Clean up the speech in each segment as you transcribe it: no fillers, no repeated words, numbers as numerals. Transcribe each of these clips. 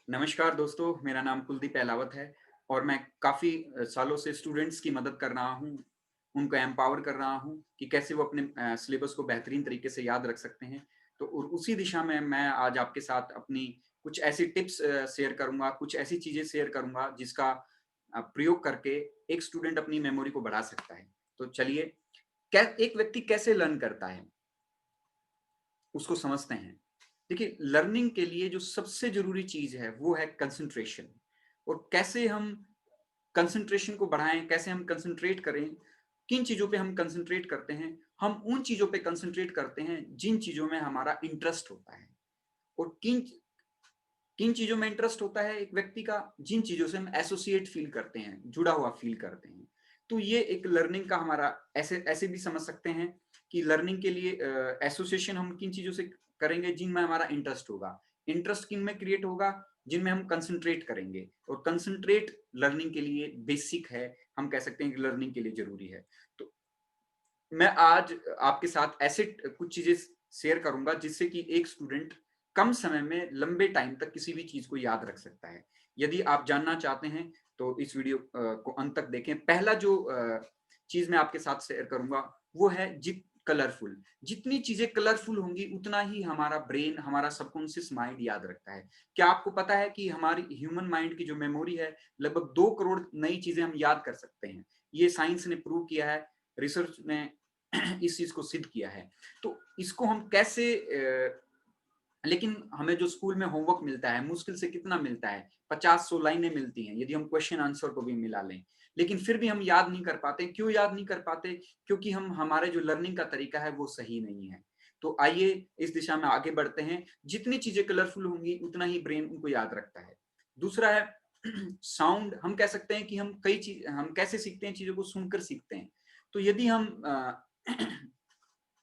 नमस्कार दोस्तों, मेरा नाम कुलदीप अहलावत है और मैं काफ़ी सालों से स्टूडेंट्स की मदद कर रहा हूँ, उनको एम्पावर कर रहा हूँ कि कैसे वो अपने सिलेबस को बेहतरीन तरीके से याद रख सकते हैं। तो उसी दिशा में मैं आज आपके साथ अपनी कुछ ऐसी टिप्स शेयर करूँगा, कुछ ऐसी चीज़ें शेयर करूँगा जिसका प्रयोग करके एक स्टूडेंट अपनी मेमोरी को बढ़ा सकता है। तो चलिए, कै एक व्यक्ति कैसे लर्न करता है, उसको समझते हैं। देखिए, लर्निंग के लिए जो सबसे ज़रूरी चीज़ है, वो है कंसंट्रेशन। और कैसे हम कंसंट्रेशन को बढ़ाएँ, कैसे हम कंसंट्रेट करें, किन चीज़ों पे हम कंसंट्रेट करते हैं? हम उन चीज़ों पे कंसंट्रेट करते हैं, जिन चीज़ों में हमारा इंटरेस्ट होता है। और किन किन चीज़ों में इंटरेस्ट होता है एक व्यक्ति का? जिन चीज़ों से हम एसोसिएट फ़ील करते हैं, जुड़ा हुआ फ़ील करते हैं। तो ये एक लर्निंग का हमारा ऐसे ऐसे भी समझ सकते हैं कि लर्निंग के लिए एसोसिएशन हम किन चीज़ों से करेंगे जिनमें हमारा इंटरेस्ट होगा। इंटरेस्ट किन में क्रिएट होगा? जिनमें हम कंसंट्रेट करेंगे और कंसंट्रेट लर्निंग के लिए बेसिक है, हम कह सकते हैं कि लर्निंग के लिए ज़रूरी है। तो मैं आज आपके साथ ऐसे कुछ चीज़ें शेयर करूँगा जिससे कि एक स्टूडेंट कम समय में लंबे टाइम तक किसी भी चीज़ को याद रख सकता है। यदि आप जानना चाहते हैं तो इस वीडियो को अंत तक देखें। पहला जो चीज़ मैं आपके साथ शेयर करूँगा वो है कलरफुल। जितनी चीज़ें कलरफुल होंगी उतना ही हमारा ब्रेन, हमारा सबकॉन्शियस माइंड याद रखता है। क्या आपको पता है कि हमारी ह्यूमन माइंड की जो मेमोरी है, लगभग 2 करोड़ नई चीज़ें हम याद कर सकते हैं। ये साइंस ने प्रूव किया है, रिसर्च ने इस चीज़ को सिद्ध किया है। तो इसको हम कैसे लेकिन हमें जो स्कूल में होमवर्क मिलता है, मुश्किल से कितना मिलता है? 50-100 लाइनें मिलती हैं, यदि हम क्वेश्चन आंसर को भी मिला लें। लेकिन फिर भी हम याद नहीं कर पाते। क्यों याद नहीं कर पाते? क्योंकि हमारे जो लर्निंग का तरीका है, वो सही नहीं है। तो आइए इस दिशा में आगे बढ़ते हैं। जितनी चीज़ें कलरफुल होंगी, उतना ही ब्रेन उनको याद रखता है। दूसरा है साउंड। हम कह सकते हैं कि हम कैसे सीखते हैं, चीज़ों को सुनकर सीखते हैं। तो यदि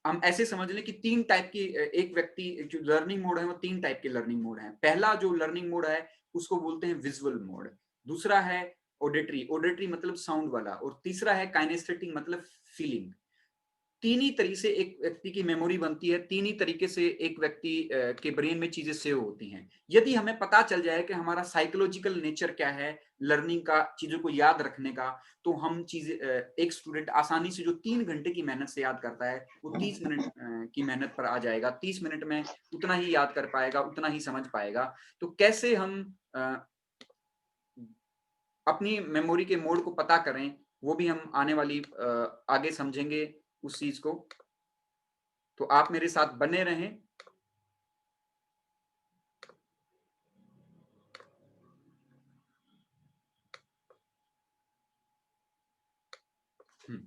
हम ऐसे समझ लें कि 3 टाइप की एक व्यक्ति जो लर्निंग मोड है वो 3 टाइप के लर्निंग मोड हैं। पहला जो लर्निंग मोड है उसको बोलते हैं विज़ुअल मोड, दूसरा है ऑडिटरी, ऑडिटरी मतलब साउंड वाला और तीसरा है काइनेस्थेटिक मतलब फीलिंग। तीन ही तरीके से एक व्यक्ति की मेमोरी बनती है, तीन ही तरीके से एक व्यक्ति के ब्रेन में चीज़ें सेव होती हैं। यदि हमें पता चल जाए कि हमारा साइकोलॉजिकल नेचर क्या है, लर्निंग का, चीज़ों को याद रखने का, तो हम एक स्टूडेंट आसानी से जो 3 घंटे की मेहनत से याद करता है, वो 30 मिनट की मेहनत पर आ जाएगा। 30 मिनट में उतना ही याद कर पाएगा, उतना ही समझ पाएगा। तो कैसे हम अ, अपनी मेमोरी के मोड को पता करें, वो भी हम आने वाली आगे समझेंगे उस चीज़ को। तो आप मेरे साथ बने रहें। हुँ,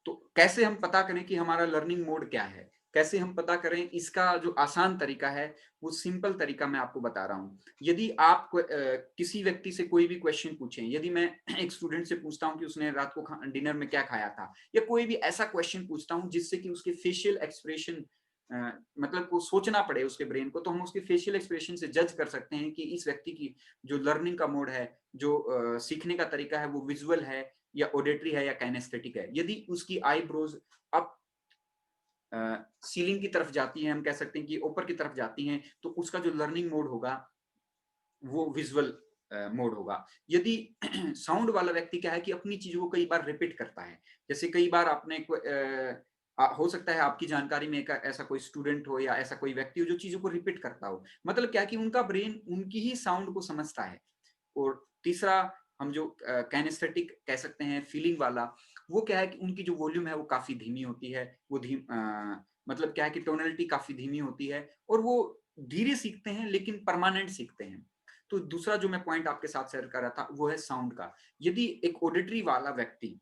तो कैसे हम पता करें कि हमारा लर्निंग मोड क्या है? कैसे हम पता करें इसका जो आसान तरीका है, वो सिंपल तरीका मैं आपको बता रहा हूँ। यदि आप किसी व्यक्ति से कोई भी क्वेश्चन पूछें, यदि मैं एक स्टूडेंट से पूछता हूँ कि उसने रात को डिनर में क्या खाया था? या कोई भी ऐसा क्वेश्चन पूछता हूँ जिससे कि उसके फेशियल एक्सप्रेशन मतलब को सोचना पड़े उसके ब्रेन को, तो हम उसके फेशियल एक्सप्रेशन से जज कर सकते हैं कि इस व्यक्ति की जो लर्निंग का मोड है, जो सीखने का तरीका है, वो विज़ुअल है या ऑडिटरी है या काइनेस्थेटिक है। यदि उसकी आईब्रोज अप सीलिंग की तरफ जाती हैं, हम कह सकते हैं कि ऊपर की तरफ जाती हैं, तो उसका जो लर्निंग मोड होगा वो विजुअल मोड होगा। यदि साउंड वाला व्यक्ति क्या है कि अपनी चीज़ों को कई बार रिपीट करता है। जैसे कई बार आपने हो सकता है आपकी जानकारी में एक ऐसा कोई स्टूडेंट हो या ऐसा कोई व्यक्ति हो जो चीज़ों को रिपीट करता हो। मतलब क्या है कि उनका ब्रेन उनकी ही साउंड को समझता है। और तीसरा हम जो काइनेस्थेटिक कह सकते हैं फीलिंग वाला, वो क्या है कि उनकी जो वॉल्यूम है वो काफ़ी धीमी होती है। मतलब क्या है कि टोनैलिटी काफ़ी धीमी होती है और वो धीरे सीखते हैं लेकिन परमानेंट सीखते हैं। तो दूसरा जो मैं पॉइंट आपके साथ शेयर कर रहा था वो है साउंड का। यदि एक ऑडिटरी वाला व्यक्ति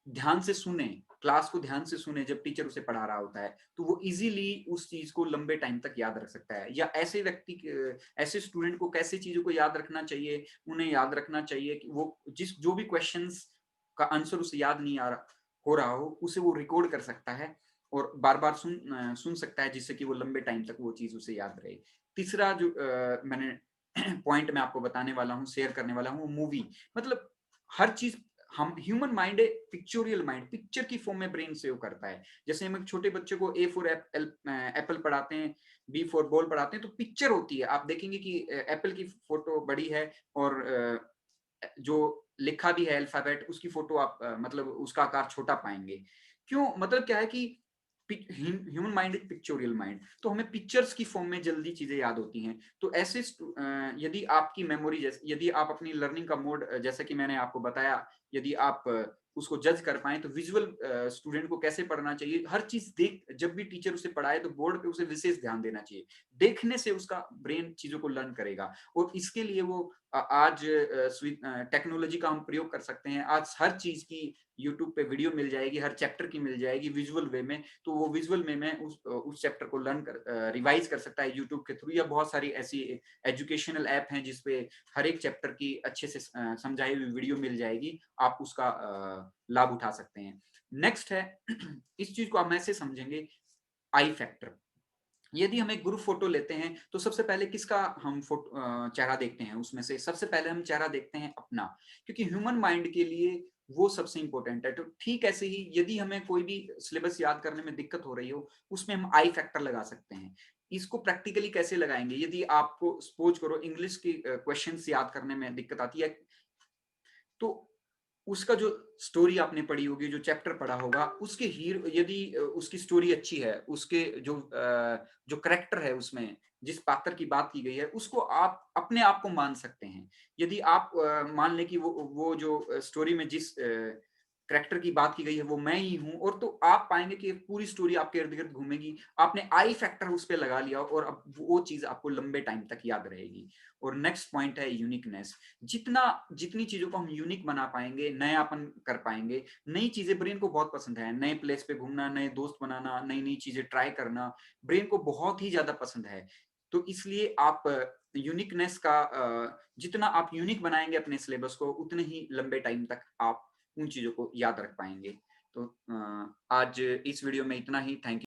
ध्यान से सुने, क्लास को ध्यान से सुने जब टीचर उसे पढ़ा रहा होता है, तो वो ईज़िली उस चीज़ को लंबे टाइम तक याद रख सकता है। या ऐसे स्टूडेंट को कैसे चीज़ों को याद रखना चाहिए, उन्हें याद रखना चाहिए कि वो जो भी क्वेश्चंस का आंसर उसे याद नहीं आ रहा हो रहा हो, उसे वो रिकॉर्ड कर सकता है और बार-बार सुन सकता है जिससे कि वो लंबे टाइम तक वो चीज़ उसे याद रहे। तीसरा जो मैंने पॉइंट मैं आपको बताने वाला हूँ, शेयर करने वाला हूँ, मूवी। मतलब हर चीज़ हम ह्यूमन माइंड है पिक्चोरियल माइंड, पिक्चर की फॉर्म में ब्रेन सेव करता है। जैसे हम एक छोटे बच्चे को ए फॉर एप्पल पढ़ाते हैं, बी फॉर बॉल पढ़ाते हैं, तो पिक्चर होती है। आप देखेंगे कि एप्पल की फोटो बड़ी है और जो लिखा भी है अल्फाबेट, उसकी फोटो आप मतलब उसका आकार छोटा पाएंगे। क्यों? मतलब क्या है कि ह्यूमन माइंड एक पिक्चोरियल माइंड, तो हमें पिक्चर्स की फॉर्म में जल्दी चीजें याद होती हैं। तो ऐसे यदि आपकी मेमोरी, जैसे यदि आप अपनी लर्निंग का मोड, जैसा कि मैंने आपको बताया, यदि आप उसको जज कर पाएँ, तो विजुअल स्टूडेंट को कैसे पढ़ना चाहिए, हर चीज़ देख, जब भी टीचर उसे पढ़ाए तो बोर्ड पे उसे विशेष ध्यान देना चाहिए। देखने से उसका ब्रेन चीज़ों को लर्न करेगा और इसके लिए वो आज टेक्नोलॉजी का हम प्रयोग कर सकते हैं। आज हर चीज़ की यूट्यूब पे वीडियो मिल जाएगी, हर चैप्टर की मिल जाएगी विजुअल वे में, तो वो विजुअल वे में उस चैप्टर को लर्न रिवाइज़ कर सकता है यूट्यूब के थ्रू, या बहुत सारी ऐसी एजुकेशनल ऐप हैं जिस पे हर एक चैप्टर की अच्छे से समझाई हुई वीडियो मिल जाएगी, आप उसका लाभ उठा सकते हैं। नेक्स्ट है इस चीज़ को हम ऐसे समझेंगे, आई फैक्टर। यदि हम एक ग्रुप फोटो लेते हैं तो सबसे पहले किसका हम चेहरा देखते हैं, उसमें से सबसे पहले हम चेहरा देखते हैं अपना, क्योंकि ह्यूमन माइंड के लिए वो सबसे इंपॉर्टेंट है। तो ठीक ऐसे ही यदि हमें कोई भी सिलेबस याद करने में दिक्कत हो रही हो, उसमें हम आई फैक्टर लगा सकते हैं। इसको प्रैक्टिकली कैसे लगाएंगे? यदि आपको सपोज करो इंग्लिश की क्वेश्चंस याद करने में दिक्कत आती है, तो उसका जो स्टोरी आपने पढ़ी होगी, जो चैप्टर पढ़ा होगा, उसके हीरो, यदि उसकी स्टोरी अच्छी है, उसके जो कैरेक्टर है उसमें, जिस पात्र की बात की गई है, उसको आप अपने आप को मान सकते हैं। यदि आप मान लें कि वो जो स्टोरी में जिस कैरेक्टर की बात की गई है वो मैं ही हूँ, और तो आप पाएँगे कि पूरी स्टोरी आपके इर्द-गिर्द घूमेगी। आपने आई फैक्टर उस पे लगा लिया और अब वो चीज़ आपको लंबे टाइम तक याद रहेगी। और नेक्स्ट पॉइंट है यूनिकनेस। जितनी चीज़ों को हम यूनिक बना पाएँगे, नयापन कर पाएँगे, नई चीज़ें ब्रेन को बहुत पसंद है। नए प्लेस पे घूमना, नए दोस्त बनाना, नई-नई चीज़ें ट्राई करना, ब्रेन को बहुत ही ज़्यादा पसंद है। तो इसलिए आप यूनिकनेस का जितना आप यूनिक बनाएँगे अपने सिलेबस को, उतने ही लंबे टाइम तक आप उन चीज़ों को याद रख पाएँगे। तो आज इस वीडियो में इतना ही। थैंक